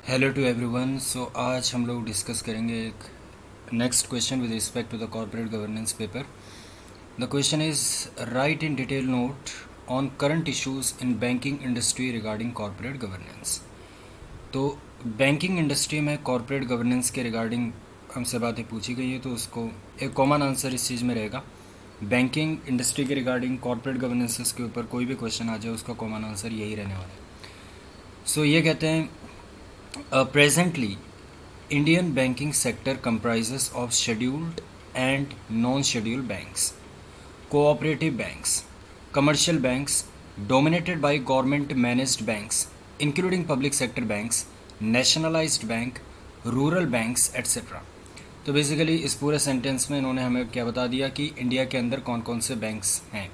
Hello to everyone. सो आज हम लोग डिस्कस करेंगे एक next question with respect to the corporate governance paper. The question is write in detail note on current issues in banking industry regarding corporate governance. तो banking industry में corporate governance के regarding हमसे बातें पूछी गई है, तो उसको एक कॉमन आंसर इस चीज़ में रहेगा। बैंकिंग इंडस्ट्री के रिगार्डिंग कॉर्पोरेट गवर्नेंस के ऊपर कोई भी क्वेश्चन आ जाए उसका कॉमन आंसर यही रहने वाला है। सो ये कहते हैं presently, Indian banking sector comprises of scheduled and non-scheduled banks, cooperative banks, commercial banks, dominated by government-managed banks, including public sector banks, nationalized bank, rural banks etcetera. तो बेसिकली इस पूरे सेंटेंस में इन्होंने हमें क्या बता दिया कि इंडिया के अंदर कौन कौन से बैंक्स हैं।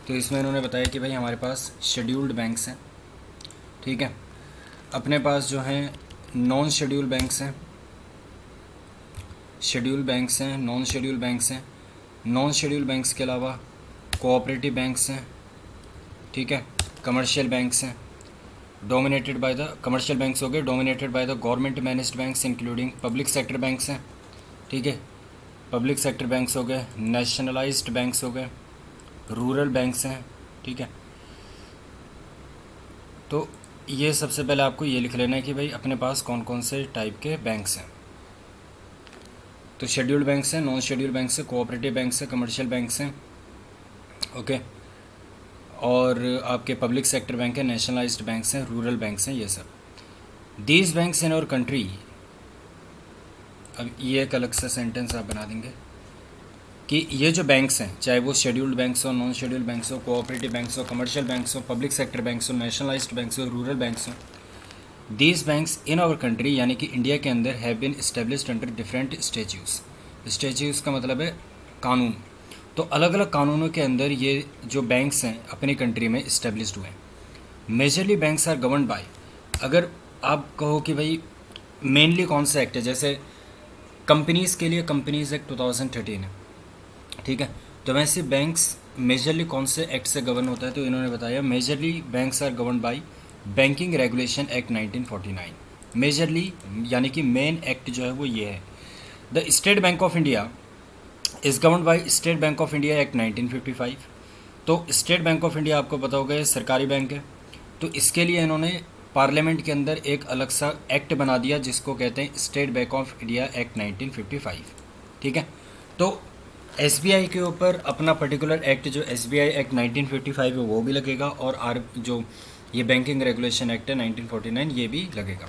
तो इसमें इन्होंने बताया कि भाई हमारे पास शेड्यूल्ड बैंक्स हैं, ठीक है, अपने पास जो हैं नॉन शेड्यूल बैंक्स हैं, शेड्यूल बैंक्स हैं, नॉन शेड्यूल बैंक्स हैं, नॉन शेड्यूल बैंक्स के अलावा कोऑपरेटिव बैंक्स हैं, ठीक है, कमर्शियल बैंक्स हैं, dominated by the commercial banks हो गए, dominated by the government managed banks including public sector banks हैं, ठीक है, पब्लिक सेक्टर बैंक्स हो गए, नेशनलाइज्ड बैंक्स हो गए, रूरल बैंक्स हैं, ठीक है। तो ये सबसे पहले आपको ये लिख लेना है कि भाई अपने पास कौन कौन से टाइप के बैंक्स हैं। तो शेड्यूल्ड बैंक्स हैं, नॉन शेड्यूल्ड बैंक्स हैं, कोऑपरेटिव बैंक्स हैं, कमर्शियल बैंक्स हैं, ओके, और आपके पब्लिक सेक्टर बैंक हैं, नेशनलाइज्ड बैंक्स हैं, रूरल बैंक्स हैं, ये सब। These banks in our country, अब ये एक अलग सा सेंटेंस आप बना देंगे कि ये जो बैंक्स हैं, चाहे वो शेड्यूल्ड बैंक्स हो, नॉन शेड्यूल्ड बैंक्स हो, कोऑपरेटिव बैंक्स हो, कमर्शियल बैंक्स हो, पब्लिक सेक्टर बैंक्स हो, नेशनलाइज्ड बैंक्स हो, रूरल बैंक्स हो, these banks in our country यानी कि इंडिया के अंदर have been established under different statutes. Statutes का मतलब है कानून। तो अलग अलग कानूनों के अंदर ये जो बैंक्स हैं अपनी कंट्री में इस्टेब्लिश्ड हुए हैं। Majorly banks are govern by, अगर आप कहो कि भाई मेनली कौन सा एक्ट है, जैसे कंपनीज़ के लिए कंपनीज़ एक्ट 2013 है, ठीक है, तो वैसे बैंक्स मेजरली कौन से एक्ट से गवर्न होता है, तो इन्होंने बताया majorly banks are govern by banking regulation act 1949। Majorly यानी कि मेन एक्ट जो है वो ये है। The State Bank of India is govern by State Bank of India act 1955। तो स्टेट बैंक ऑफ इंडिया आपको पता होगा ये सरकारी बैंक है, तो इसके लिए इन्होंने पार्लियामेंट के अंदर एक अलग सा एक्ट बना दिया जिसको कहते हैं state Bank of India act 1955, ठीक है। तो एसबीआई के ऊपर अपना पर्टिकुलर एक्ट जो एसबीआई एक्ट 1955 है वो भी लगेगा, और जो ये बैंकिंग रेगुलेशन एक्ट है 1949 ये भी लगेगा।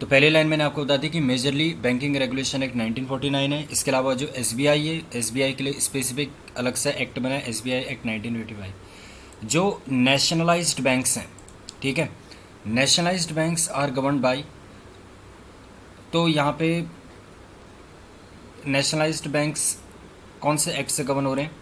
तो पहले लाइन मैंने आपको बता दी कि मेजरली बैंकिंग रेगुलेशन एक्ट 1949 है। इसके अलावा जो एसबीआई है, एसबीआई के लिए स्पेसिफिक अलग सा एक्ट बना है एसबीआई एक्ट 1955। जो नेशनलाइज्ड बैंक्स हैं, ठीक है, nationalised banks are govern by, तो यहाँ पे नेशनलाइज्ड बैंक्स कौन से एक्ट से गवर्न हो रहे हैं?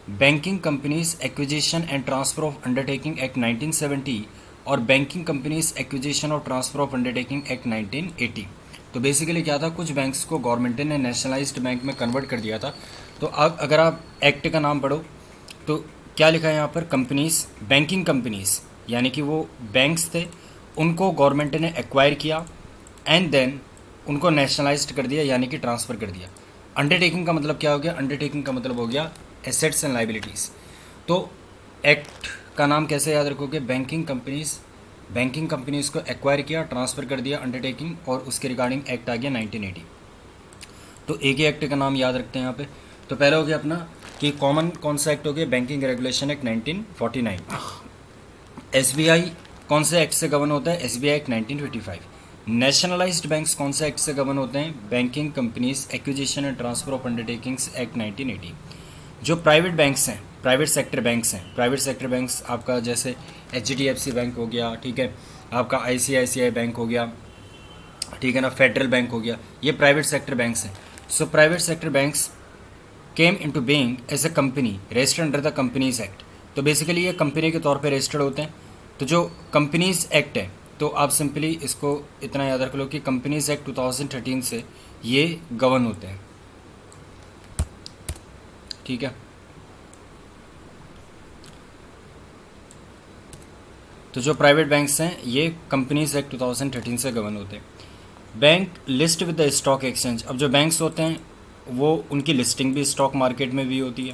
Banking companies acquisition and transfer of undertaking act 1970 और बैंकिंग कंपनीज एक्विजिशन और ट्रांसफर ऑफ अंडरटेकिंग एक्ट 1980। तो बेसिकली क्या था, कुछ बैंक्स को गवर्नमेंट ने नेशनलाइज्ड बैंक में कन्वर्ट कर दिया था। तो अगर आप एक्ट का नाम पढ़ो तो क्या लिखा है यहाँ पर, कंपनीज, बैंकिंग कंपनीज यानी कि वो बैंक्स थे, उनको गवर्नमेंट ने एक्वायर किया एंड देन उनको नेशनलाइज्ड कर दिया यानी कि ट्रांसफ़र कर दिया। अंडरटेकिंग का मतलब क्या हो गया? अंडरटेकिंग का मतलब हो गया एसेट्स एंड लाइबिलिटीज़। तो एक्ट का नाम कैसे याद रखोगे? बैंकिंग कंपनीज़ को एक्वायर किया, ट्रांसफ़र कर दिया अंडरटेकिंग, और उसके रिगार्डिंग एक्ट आ गया 1980। तो एक ही एक्ट का नाम याद रखते हैं यहाँ पे। तो पहला हो गया अपना कि कॉमन कौन सा एक्ट हो गया, बैंकिंग रेगुलेशन एक्ट 1949। एसबीआई कौन से एक्ट से गवर्न होता है? SBI act 1955। नेशनलाइज्ड बैंक्स कौन से एक्ट से गवर्न होते हैं? Banking companies acquisition and transfer of undertakings act 1980। जो प्राइवेट बैंक्स हैं, प्राइवेट सेक्टर बैंक्स हैं, प्राइवेट सेक्टर बैंक्स आपका जैसे एचडीएफसी बैंक हो गया, ठीक है, आपका आईसीआईसीआई बैंक हो गया, ठीक है ना, फेडरल बैंक हो गया, ये प्राइवेट सेक्टर बैंक्स हैं। So private sector banks came into being as a company registered under the companies act. तो बेसिकली ये कंपनी के तौर पे रजिस्टर्ड होते हैं। तो जो कंपनीज एक्ट है, तो आप सिंपली इसको इतना याद रख लो कि कंपनीज एक्ट 2013 से ये गवर्न होते हैं, ठीक है। तो जो प्राइवेट बैंक्स हैं ये कंपनीज एक्ट 2013 से गवर्न होते हैं। Bank list with the stock exchange. अब जो बैंक्स होते हैं वो उनकी लिस्टिंग भी स्टॉक मार्केट में भी होती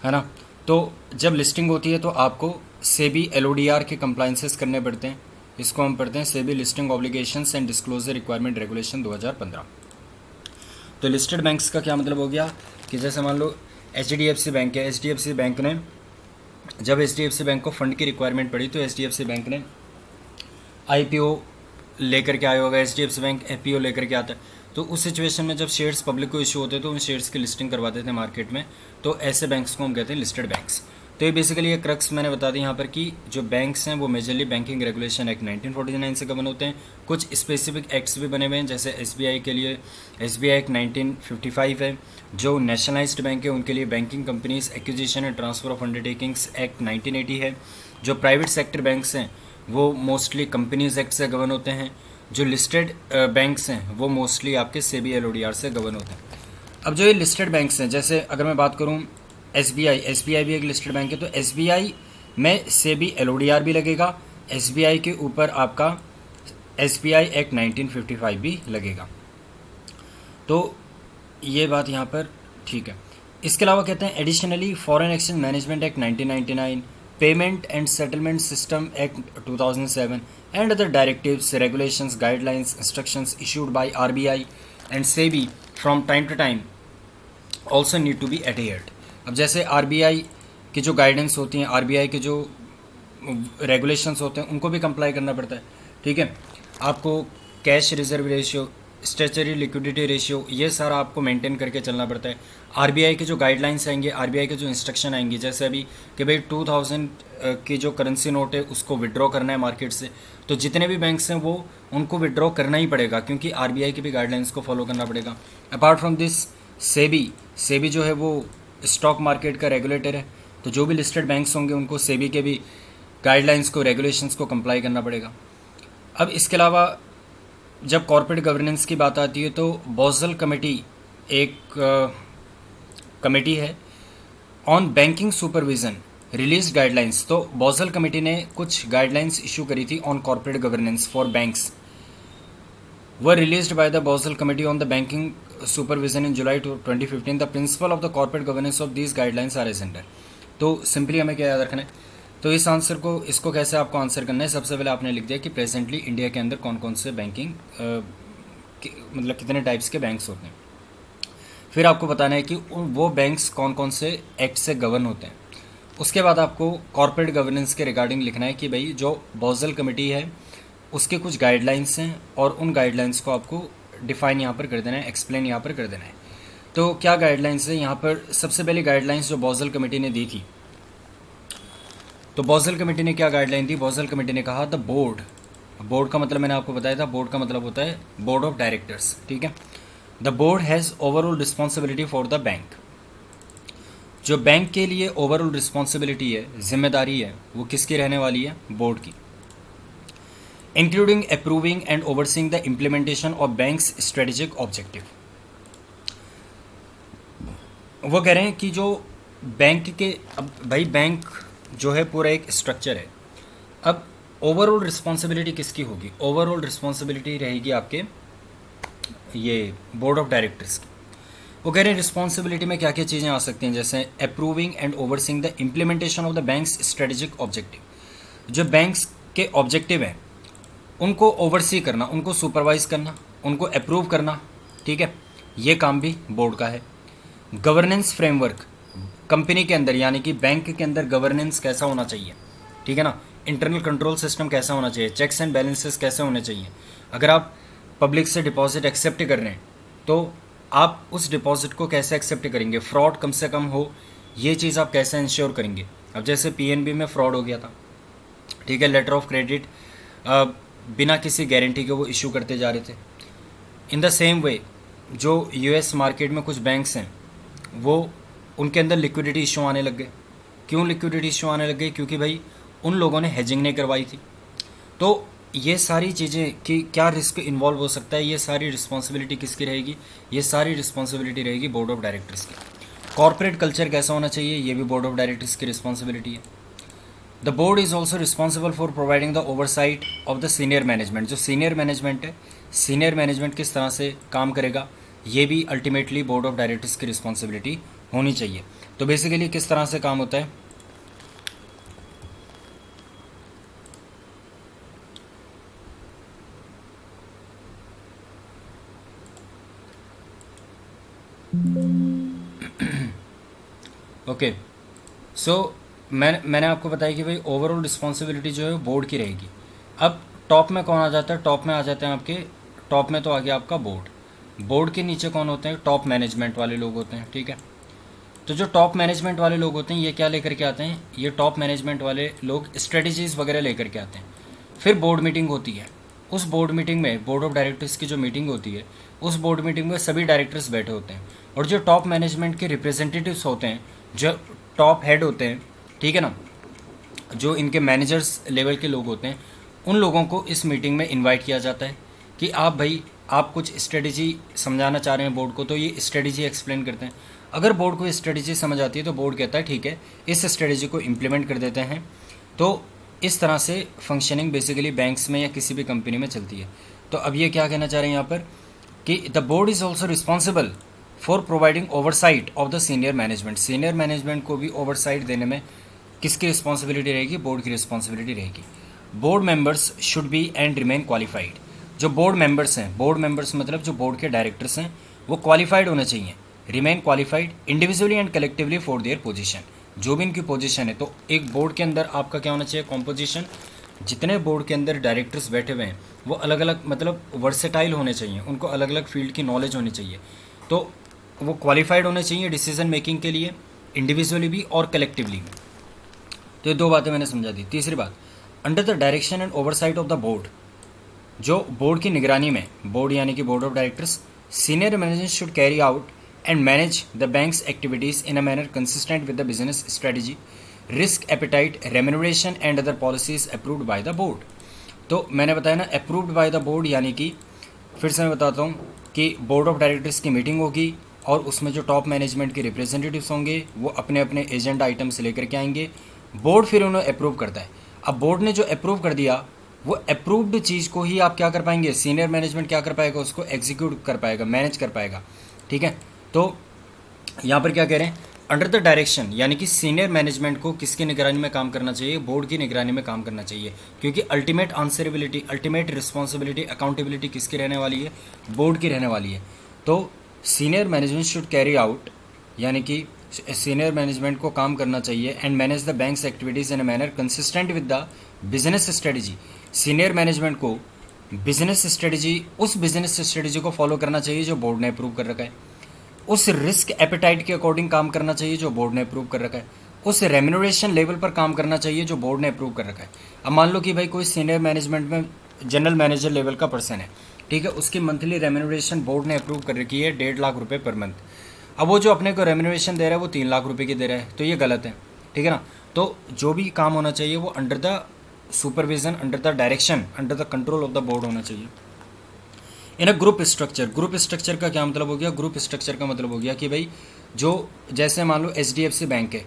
है ना। तो जब लिस्टिंग होती है तो आपको सेबी LODR के कंप्लाइंसेस करने पड़ते हैं। इसको हम पढ़ते हैं SEBI listing obligations and disclosure requirement regulation 2015। तो लिस्टेड बैंक्स का क्या मतलब हो गया कि जैसे मान लो HDFC बैंक है, HDFC बैंक ने जब HDFC बैंक को फंड की रिक्वायरमेंट पड़ी तो HDFC बैंक ने IPO लेकर के आया होगा। HDFC बैंक FPO लेकर के आता है। तो उस सिचुएशन में जब शेयर्स पब्लिक को इशू होते तो उन शेयर्स की लिस्टिंग करवाते थे मार्केट में। तो ऐसे बैंक्स को हम कहते हैं लिस्टेड बैंक्स। तो ये बेसिकली ये क्रक्स मैंने बता दी यहाँ पर कि जो बैंक्स हैं वो मेजरली बैंकिंग रेगुलेशन एक्ट 1949 से गवर्न होते हैं। कुछ स्पेसिफिक एक्ट्स भी बने हुए हैं, जैसे SBI के लिए SBI एक्ट 1955 है। जो नेशनलाइज्ड बैंक है उनके लिए banking companies acquisition and transfer of undertakings act 1980 है। जो प्राइवेट सेक्टर बैंक्स हैं वो मोस्टली कंपनीज एक्ट से गवर्न होते हैं। जो लिस्टेड बैंक्स हैं वो मोस्टली आपके सेबी LODR से गवर्न होते हैं। अब जो ये लिस्टेड बैंक्स हैं, जैसे अगर मैं बात करूँ SBI भी एक लिस्टेड बैंक है, तो SBI में सेबी LODR भी लगेगा। SBI के ऊपर आपका SBI एक्ट 1955 भी लगेगा। तो ये बात यहाँ पर ठीक है। इसके अलावा कहते हैं additionally foreign exchange management act 1999, payment and settlement system act 2007 and other directives, regulations, guidelines, instructions issued by RBI and SEBI from time to time also need to be adhered. अब जैसे RBI की जो guidance होती हैं, RBI के जो regulations होते हैं उनको भी कंप्लाई करना पड़ता है। ठीक है, आपको cash reserve ratio, statutory liquidity ratio, ये सारा आपको मेंटेन करके चलना पड़ता है। RBI के जो गाइडलाइंस आएंगे, RBI के जो इंस्ट्रक्शन आएंगे, जैसे अभी कि भाई 2000 की जो करेंसी नोट है उसको विड्रॉ करना है मार्केट से, तो जितने भी बैंक्स हैं वो उनको विड्रॉ करना ही पड़ेगा क्योंकि RBI की भी गाइडलाइंस को फॉलो करना पड़ेगा। अपार्ट फ्रॉम दिस सेबी जो है वो स्टॉक मार्केट का रेगुलेटर है, तो जो भी लिस्टेड बैंक्स होंगे उनको सेबी के भी गाइडलाइंस को, रेगुलेशंस को कंप्लाई करना पड़ेगा। अब इसके अलावा जब कॉर्पोरेट गवर्नेंस की बात आती है तो बॉजल कमेटी एक कमेटी है on banking supervision release guidelines. तो बॉजल कमेटी ने कुछ गाइडलाइंस इशू करी थी on corporate governance for banks, were released by the Basel Committee on the Banking Supervision in July 2015. The principle of the corporate governance of these guidelines are as under. तो simply हमें क्या याद रखना है, तो इस आंसर को, इसको कैसे आपको आंसर करना है, सबसे पहले आपने लिख दिया कि प्रेजेंटली इंडिया के अंदर कौन कौन से बैंकिंग मतलब कितने टाइप्स के बैंक्स होते हैं। फिर आपको बताना है कि वो बैंक्स कौन कौन से एक्ट से गवर्न होते हैं। उसके बाद आपको कॉर्पोरेट गवर्नेंस के रिगार्डिंग लिखना है कि भाई जो बॉजल कमेटी है उसके कुछ गाइडलाइंस हैं और उन गाइडलाइंस को आपको डिफाइन यहाँ पर कर देना है, एक्सप्लेन यहाँ पर कर देना है। तो क्या गाइडलाइंस है यहाँ पर, सबसे पहली गाइडलाइंस जो बॉजल कमेटी ने दी थी, तो बॉजल कमेटी ने क्या गाइडलाइन दी, बॉजल कमेटी ने कहा द बोर्ड का मतलब मैंने आपको बताया था, बोर्ड का मतलब होता है बोर्ड ऑफ डायरेक्टर्स। ठीक है, the board has overall responsibility for the bank. जो बैंक के लिए ओवरऑल रिस्पॉन्सिबिलिटी है, जिम्मेदारी है, वो किसकी रहने वाली है, बोर्ड की। Including approving and overseeing the implementation of banks strategic objective. वो कह रहे हैं कि जो बैंक के, अब भाई बैंक जो है पूरा एक स्ट्रक्चर है, अब ओवरऑल रिस्पॉन्सिबिलिटी किसकी होगी, ओवरऑल रिस्पॉन्सिबिलिटी रहेगी आपके ये बोर्ड ऑफ डायरेक्टर्स की। वो कह रहे हैं रिस्पॉन्सिबिलिटी में क्या क्या चीज़ें आ सकती हैं, जैसे approving and overseeing the implementation of the banks strategic objective. जो बैंक्स के ऑब्जेक्टिव हैं उनको ओवरसी करना, उनको सुपरवाइज करना, उनको अप्रूव करना। ठीक है, ये काम भी बोर्ड का है। गवर्नेंस फ्रेमवर्क, कंपनी के अंदर यानी कि बैंक के अंदर गवर्नेंस कैसा होना चाहिए, ठीक है ना, इंटरनल कंट्रोल सिस्टम कैसा होना चाहिए, चेक्स एंड बैलेंसेस कैसे होने चाहिए। अगर आप पब्लिक से डिपॉजिट एक्सेप्ट कर रहे हैं तो आप उस डिपॉजिट को कैसे एक्सेप्ट करेंगे, फ्रॉड कम से कम हो, ये चीज़ आप कैसे इंश्योर करेंगे। अब जैसे PNB में फ्रॉड हो गया था, ठीक है, लेटर ऑफ क्रेडिट बिना किसी गारंटी के वो इशू करते जा रहे थे। इन द सेम वे जो US मार्केट में कुछ बैंक्स हैं वो उनके अंदर लिक्विडिटी इशू आने लग गए। क्यों लिक्विडिटी इशू आने लग गए, क्योंकि भाई उन लोगों ने हेजिंग नहीं करवाई थी। तो ये सारी चीज़ें कि क्या रिस्क इन्वॉल्व हो सकता है, ये सारी रिस्पॉन्सिबिलिटी किसकी रहेगी, ये सारी रिस्पॉन्सिबिलिटी रहेगी बोर्ड ऑफ डायरेक्टर्स की। कॉर्पोरेट कल्चर कैसा होना चाहिए, ये भी बोर्ड ऑफ डायरेक्टर्स की रिस्पॉन्सिबिलिटी है। The board is also responsible for providing the oversight of the senior management. जो सीनियर मैनेजमेंट है, सीनियर मैनेजमेंट किस तरह से काम करेगा, ये भी अल्टीमेटली बोर्ड ऑफ डायरेक्टर्स की रिस्पॉन्सिबिलिटी होनी चाहिए। तो बेसिकली किस तरह से काम होता है, ओके सो मैंने आपको बताया कि भाई ओवरऑल रिस्पॉन्सिबिलिटी जो है बोर्ड की रहेगी। अब टॉप में कौन आ जाता है, टॉप में आ जाते हैं आपके, टॉप में तो आ गया आपका बोर्ड। बोर्ड के नीचे कौन होते हैं, टॉप मैनेजमेंट वाले लोग होते हैं, ठीक है। तो जो टॉप मैनेजमेंट वाले लोग होते हैं ये क्या लेकर के आते हैं, ये टॉप मैनेजमेंट वाले लोग स्ट्रेटजीज वगैरह लेकर के आते हैं। फिर बोर्ड मीटिंग होती है, उस बोर्ड मीटिंग में बोर्ड ऑफ डायरेक्टर्स की जो मीटिंग होती है, उस बोर्ड मीटिंग में सभी डायरेक्टर्स बैठे होते हैं और जो टॉप मैनेजमेंट के रिप्रेजेंटेटिव्स होते हैं, जो टॉप हेड होते हैं, ठीक है ना, जो इनके मैनेजर्स लेवल के लोग होते हैं, उन लोगों को इस मीटिंग में इनवाइट किया जाता है कि आप भाई आप कुछ स्ट्रेटजी समझाना चाह रहे हैं बोर्ड को, तो ये स्ट्रेटजी एक्सप्लेन करते हैं। अगर बोर्ड को स्ट्रेटजी समझ आती है तो बोर्ड कहता है ठीक है इस स्ट्रेटजी को इम्प्लीमेंट कर देते हैं। तो इस तरह से फंक्शनिंग बेसिकली बैंक्स में या किसी भी कंपनी में चलती है। तो अब ये क्या कहना चाह रहे हैं यहाँ पर कि the board is also responsible for providing oversight of the senior management. Senior management को भी ओवरसाइट देने में किसकी रिस्पॉन्सिबिलिटी रहेगी, बोर्ड की रिस्पॉन्सिबिलिटी रहेगी। Board members should be and remain qualified. जो बोर्ड मेंबर्स हैं, बोर्ड मेंबर्स मतलब जो बोर्ड के डायरेक्टर्स हैं, वो क्वालिफाइड होने चाहिए, remain qualified individually and collectively for their position. जो भी इनकी पोजीशन है, तो एक बोर्ड के अंदर आपका क्या होना चाहिए, कॉम्पोजिशन। जितने बोर्ड के अंदर डायरेक्टर्स बैठे हुए हैं वो अलग अलग मतलब वर्सेटाइल होने चाहिए, उनको अलग अलग फील्ड की नॉलेज होनी चाहिए। तो वो क्वालिफाइड होने चाहिए डिसीजन मेकिंग के लिए, इंडिविजुअली भी और कलेक्टिवली भी। तो ये दो बातें मैंने समझा दी। तीसरी बात, under the direction and oversight of the board. जो बोर्ड की निगरानी में, बोर्ड यानी कि board of directors, senior management should carry out and manage the banks activities in a manner consistent with the business strategy, risk appetite, remuneration and other policies approved by the board. तो मैंने बताया ना approved by the board, यानी कि फिर से मैं बताता हूँ कि बोर्ड ऑफ डायरेक्टर्स की मीटिंग होगी और उसमें जो टॉप मैनेजमेंट के रिप्रेजेंटेटिव्स होंगे वो अपने अपने एजेंडा आइटम्स लेकर के आएंगे, बोर्ड फिर उन्हें अप्रूव करता है। अब बोर्ड ने जो अप्रूव कर दिया वो अप्रूव्ड चीज़ को ही आप क्या कर पाएंगे, सीनियर मैनेजमेंट क्या कर पाएगा, उसको एग्जीक्यूट कर पाएगा, मैनेज कर पाएगा, ठीक है। तो यहाँ पर क्या कह रहे हैं, अंडर द डायरेक्शन, यानी कि सीनियर मैनेजमेंट को किसकी निगरानी में काम करना चाहिए, बोर्ड की निगरानी में काम करना चाहिए, क्योंकि ultimate answerability, ultimate responsibility, accountability किसकी रहने वाली है, बोर्ड की रहने वाली है। तो senior management should carry out, यानी कि सीनियर मैनेजमेंट को काम करना चाहिए and manage the banks activities in a manner consistent with the business strategy. Senior management को बिजनेस स्ट्रेटजी, उस बिजनेस स्ट्रेटजी को फॉलो करना चाहिए जो बोर्ड ने अप्रूव कर रखा है, उस रिस्क एपेटाइट के अकॉर्डिंग काम करना चाहिए जो बोर्ड ने अप्रूव कर रखा है, उस रेम्यूनरेशन लेवल पर काम करना चाहिए जो बोर्ड ने अप्रूव कर रखा है। अब मान लो कि भाई कोई सीनियर मैनेजमेंट में जनरल मैनेजर लेवल का पर्सन है, ठीक है, उसकी मंथली रेम्यूनरेशन बोर्ड ने अप्रूव कर रखी है 1.5 लाख रुपये पर मंथ। अब वो जो अपने को रेम्यूनरेशन दे रहा है वो 3 लाख रुपये की दे रहा है, तो ये गलत है, ठीक है ना। तो जो भी काम होना चाहिए वो under the supervision, under the direction, under the control of the board होना चाहिए। In a group structure, group structure का क्या मतलब हो गया, ग्रुप स्ट्रक्चर का मतलब हो गया कि भाई जो जैसे मान लो HDFC बैंक है,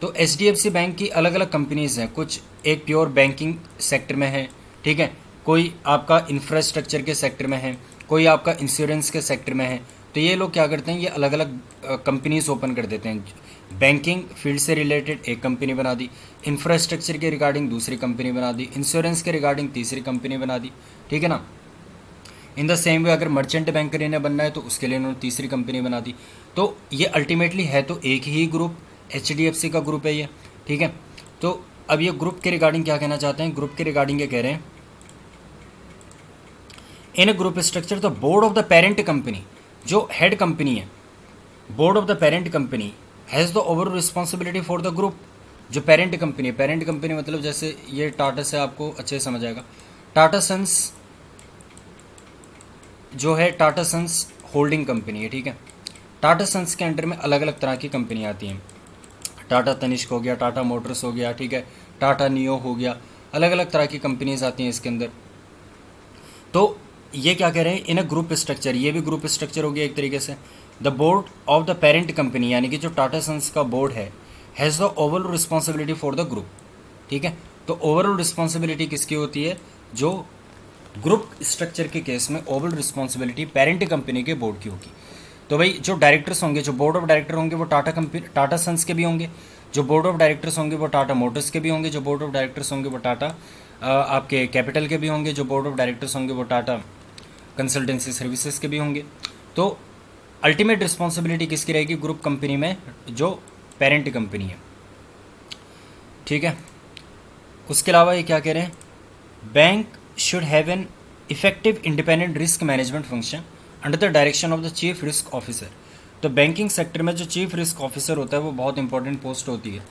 तो HDFC बैंक की अलग अलग कंपनीज़ हैं, कुछ एक प्योर बैंकिंग सेक्टर में है, ठीक है, कोई आपका इंफ्रास्ट्रक्चर के सेक्टर में है, कोई आपका इंश्योरेंस के सेक्टर में है। तो ये लोग क्या करते हैं, ये अलग अलग कंपनीज ओपन कर देते हैं। बैंकिंग फील्ड से रिलेटेड एक कंपनी बना दी, इंफ्रास्ट्रक्चर के रिगार्डिंग दूसरी कंपनी बना दी, इंश्योरेंस के रिगार्डिंग तीसरी कंपनी बना दी, ठीक है ना। इन द सेम वे अगर मर्चेंट बैंकर इन्हें बनना है तो उसके लिए इन्होंने तीसरी कंपनी बना दी। तो ये अल्टीमेटली है तो एक ही ग्रुप, HDFC का ग्रुप है ये, ठीक है। तो अब ये ग्रुप के रिगार्डिंग क्या कहना चाहते हैं, ग्रुप के रिगार्डिंग ये कह रहे हैं in a group structure the board of the parent company, जो हेड कंपनी है, board of the parent company has the overall responsibility for the group. जो पेरेंट कंपनी है, पेरेंट कंपनी मतलब जैसे ये टाटा से आपको अच्छे से समझ आएगा, टाटा सन्स जो है टाटा सन्स होल्डिंग कंपनी है, ठीक है। टाटा सन्स के अंडर में अलग अलग तरह की कंपनी आती हैं, टाटा तनिष्क हो गया, टाटा मोटर्स हो गया, ठीक है, टाटा नियो हो गया, अलग अलग तरह की कंपनीज आती हैं इसके अंदर। तो ये क्या कह रहे हैं, इन अ ग्रुप स्ट्रक्चर, ये भी ग्रुप स्ट्रक्चर हो गया एक तरीके से। The board of the parent company, यानी कि जो टाटा सन्स का बोर्ड है, has the overall responsibility for the group, ठीक है। तो ओवरऑल रिस्पॉन्सिबिलिटी किसकी होती है? जो ग्रुप स्ट्रक्चर के केस में ओवरऑल रिस्पॉन्सिबिलिटी पेरेंट कंपनी के बोर्ड की होगी। तो भाई जो डायरेक्टर्स होंगे, जो बोर्ड ऑफ डायरेक्टर होंगे, वो टाटा सन्स के भी होंगे। जो बोर्ड ऑफ डायरेक्टर्स होंगे वो टाटा मोटर्स के भी होंगे। जो बोर्ड ऑफ डायरेक्टर्स होंगे वो टाटा आपके कैपिटल के भी होंगे। जो बोर्ड ऑफ डायरेक्टर्स होंगे वो टाटा कंसल्टेंसी सर्विसेज के भी होंगे। तो अल्टीमेट रिस्पॉन्सिबिलिटी किसकी रहेगी ग्रुप कंपनी में? जो पेरेंट कंपनी है, ठीक है। उसके अलावा ये क्या कह रहे हैं? Bank should have an effective independent risk management function under the direction of the chief risk officer. तो बैंकिंग सेक्टर में जो चीफ रिस्क ऑफिसर होता है वो बहुत इंपॉर्टेंट पोस्ट होती है।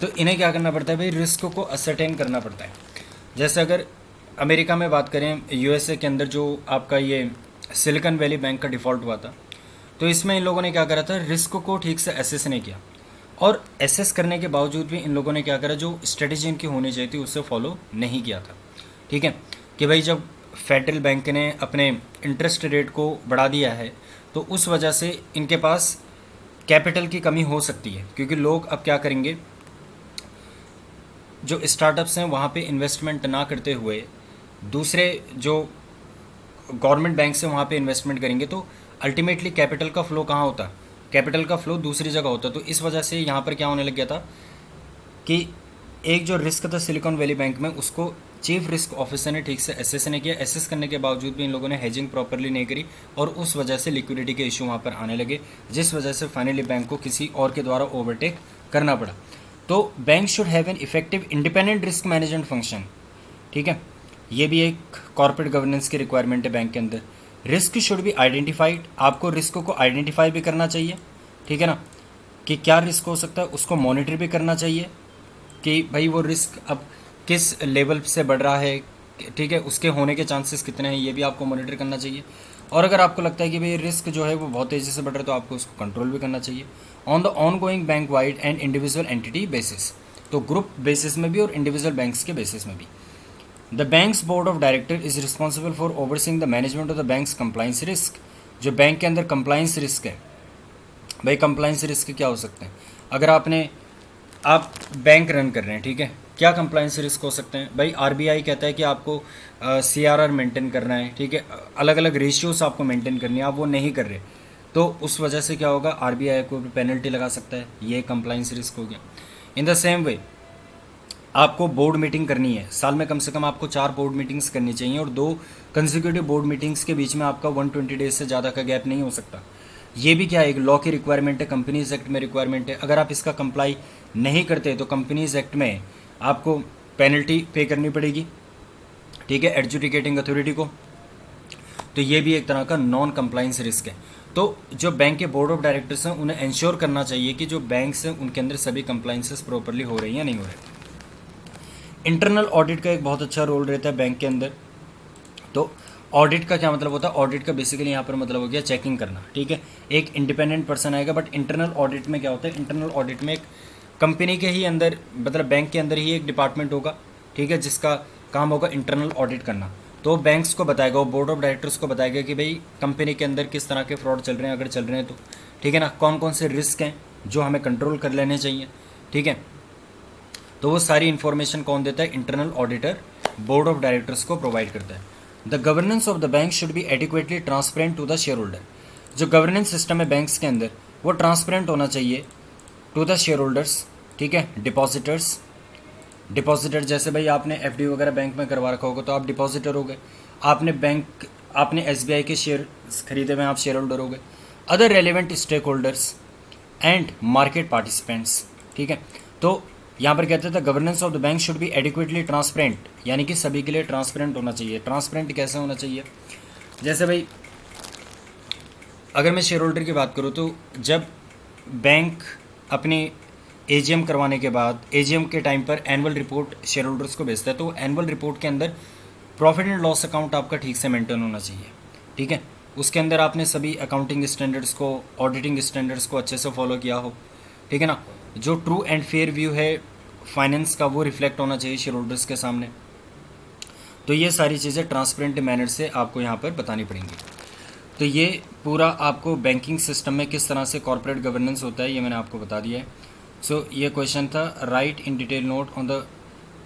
तो इन्हें क्या करना पड़ता है भाई? रिस्क को असरटेन करना पड़ता है। जैसे अगर अमेरिका में बात करें, यूएसए के अंदर जो आपका ये सिलिकॉन वैली बैंक का डिफ़ॉल्ट हुआ था, तो इसमें इन लोगों ने क्या करा था? रिस्क को ठीक से एसेस नहीं किया, और एसेस करने के बावजूद भी इन लोगों ने क्या करा? जो स्ट्रेटेजी इनकी होनी चाहिए थी उससे फॉलो नहीं किया था, ठीक है। कि भाई जब फेडरल बैंक ने अपने इंटरेस्ट रेट को बढ़ा दिया है तो उस वजह से इनके पास कैपिटल की कमी हो सकती है, क्योंकि लोग अब क्या करेंगे? जो स्टार्टअप्स हैं वहाँ पे इन्वेस्टमेंट ना करते हुए दूसरे जो गवर्नमेंट बैंक से वहाँ पे इन्वेस्टमेंट करेंगे, तो अल्टीमेटली कैपिटल का फ्लो कहाँ होता? कैपिटल का फ्लो दूसरी जगह होता। तो इस वजह से यहाँ पर क्या होने लग गया था कि एक जो रिस्क था सिलिकॉन वैली बैंक में, उसको चीफ रिस्क ऑफिसर ने ठीक से एसेस नहीं किया। एसेस करने के बावजूद भी इन लोगों ने हेजिंग प्रॉपरली नहीं करी, और उस वजह से लिक्विडिटी के इशू वहाँ पर आने लगे, जिस वजह से फाइनली बैंक को किसी और के द्वारा ओवरटेक करना पड़ा। तो bank should have an effective independent risk management function, ठीक है। ये भी एक कॉर्पोरेट गवर्नेंस की रिक्वायरमेंट है बैंक के अंदर। रिस्क शुड बी आइडेंटिफाइड, आपको रिस्क को आइडेंटिफाई भी करना चाहिए, ठीक है ना, कि क्या रिस्क हो सकता है, उसको मॉनिटर भी करना चाहिए कि भाई वो रिस्क अब किस लेवल से बढ़ रहा है, ठीक है, उसके होने के चांसेस कितने हैं, ये भी आपको मॉनिटर करना चाहिए। और अगर आपको लगता है कि भाई रिस्क जो है वो बहुत तेज़ी से बढ़ रहा है, तो आपको उसको कंट्रोल भी करना चाहिए on the on going bank wide and individual entity basis. तो ग्रुप बेसिस में भी और इंडिविजुअल बैंक्स के बेसिस में भी। The banks board of director is responsible for overseeing the management of the banks compliance risk. जो bank के अंदर कंप्लाइंस रिस्क है, भाई कंप्लाइंस रिस्क क्या हो सकते हैं? अगर आप बैंक रन कर रहे हैं, ठीक है, क्या कंप्लाइंस रिस्क हो सकते हैं? भाई आरबीआई कहता है कि आपको सीआरआर मेंटेन करना है, ठीक है, अलग अलग रेशियोस आपको मेंटेन करनी है, आप वो नहीं कर रहे, तो उस वजह से क्या होगा? आरबीआई को पेनल्टी लगा सकता है, ये कंप्लाइंस रिस्क हो गया। इन द सेम वे आपको बोर्ड मीटिंग करनी है, साल में कम से कम आपको 4 बोर्ड मीटिंग्स करनी चाहिए, और 2 कंसेक्यूटिव बोर्ड मीटिंग्स के बीच में आपका 120 डेज से ज़्यादा का गैप नहीं हो सकता। ये भी क्या है? एक लॉ की रिक्वायरमेंट है, कंपनीज एक्ट में रिक्वायरमेंट है। अगर आप इसका कंप्लाई नहीं करते तो कंपनीज एक्ट में आपको पेनल्टी पे करनी पड़ेगी, ठीक है, एडजुडिकेटिंग अथॉरिटी को। तो ये भी एक तरह का नॉन कंप्लाइंस रिस्क है। तो जो बैंक के बोर्ड ऑफ डायरेक्टर्स हैं उन्हें इंश्योर करना चाहिए कि जो बैंक्स हैं उनके अंदर सभी कंप्लाइंसेस प्रॉपरली हो रही हैं या नहीं हो रही। इंटरनल ऑडिट का एक बहुत अच्छा रोल रहता है बैंक के अंदर। तो ऑडिट का क्या मतलब होता है? ऑडिट का बेसिकली यहाँ पर मतलब हो गया चेकिंग करना, ठीक है। एक इंडिपेंडेंट पर्सन आएगा, बट इंटरनल ऑडिट में क्या होता है? इंटरनल ऑडिट में एक कंपनी के ही अंदर, मतलब बैंक के अंदर ही एक डिपार्टमेंट होगा, ठीक है, जिसका काम होगा इंटरनल ऑडिट करना। तो बैंक्स को बताएगा, वो बोर्ड ऑफ डायरेक्टर्स को बताएगा कि भाई कंपनी के अंदर किस तरह के फ्रॉड चल रहे हैं, अगर चल रहे हैं तो, ठीक है ना, कौन कौन से रिस्क हैं जो हमें कंट्रोल कर लेने चाहिए, ठीक है। तो वो सारी इन्फॉर्मेशन कौन देता है? Internal auditor board of directors को प्रोवाइड करता है। The governance of the bank should be adequately transparent to the shareholder. जो गवर्नेंस सिस्टम है बैंक्स के अंदर वो ट्रांसपेरेंट होना चाहिए टू द शेयर होल्डर्स, ठीक है, डिपॉजिटर जैसे भाई आपने एफडी वगैरह बैंक में करवा रखा होगा तो आप डिपॉजिटर हो गए। आपने एसबीआई के शेयर खरीदे हुए, आप शेयर होल्डर हो गए। Other relevant stakeholders and market participants, ठीक है। तो यहाँ पर कहते थे governance of the bank should be adequately transparent, यानी कि सभी के लिए ट्रांसपेरेंट होना चाहिए। ट्रांसपेरेंट कैसे होना चाहिए? जैसे भाई अगर मैं शेयर होल्डर की बात करूँ तो जब बैंक अपनी एजीएम करवाने के बाद एजीएम के टाइम पर एनुअल रिपोर्ट शेयर होल्डर्स को भेजता है, तो एनुअल रिपोर्ट के अंदर प्रॉफिट एंड लॉस अकाउंट आपका ठीक से मेंटेन होना चाहिए, ठीक है। उसके अंदर आपने सभी अकाउंटिंग स्टैंडर्ड्स को, ऑडिटिंग स्टैंडर्ड्स को अच्छे से फॉलो किया हो, ठीक है ना। जो ट्रू एंड फेयर व्यू है फाइनेंस का वो रिफ्लेक्ट होना चाहिए शेयर होल्डर्स के सामने। तो ये सारी चीज़ें ट्रांसपेरेंट मैनर से आपको यहाँ पर बतानी पड़ेंगी। तो ये पूरा आपको बैंकिंग सिस्टम में किस तरह से कॉर्पोरेट गवर्नेंस होता है ये मैंने आपको बता दिया है। सो ये क्वेश्चन था, right in detail note on the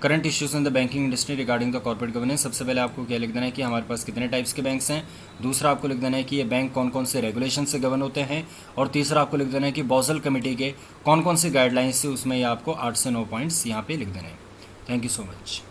current issues in the banking industry regarding the corporate governance. सबसे पहले आपको क्या लिख देना है कि हमारे पास कितने टाइप्स के बैंक्स हैं। दूसरा आपको लिख देना है कि ये बैंक कौन कौन से रेगुलेशन से गवर्न होते हैं। और तीसरा आपको लिख देना है कि बॉजल कमेटी के कौन कौन से गाइडलाइंस से उसमें ये आपको 8 से 9 पॉइंट्स यहाँ पे लिख देना है। Thank you so much.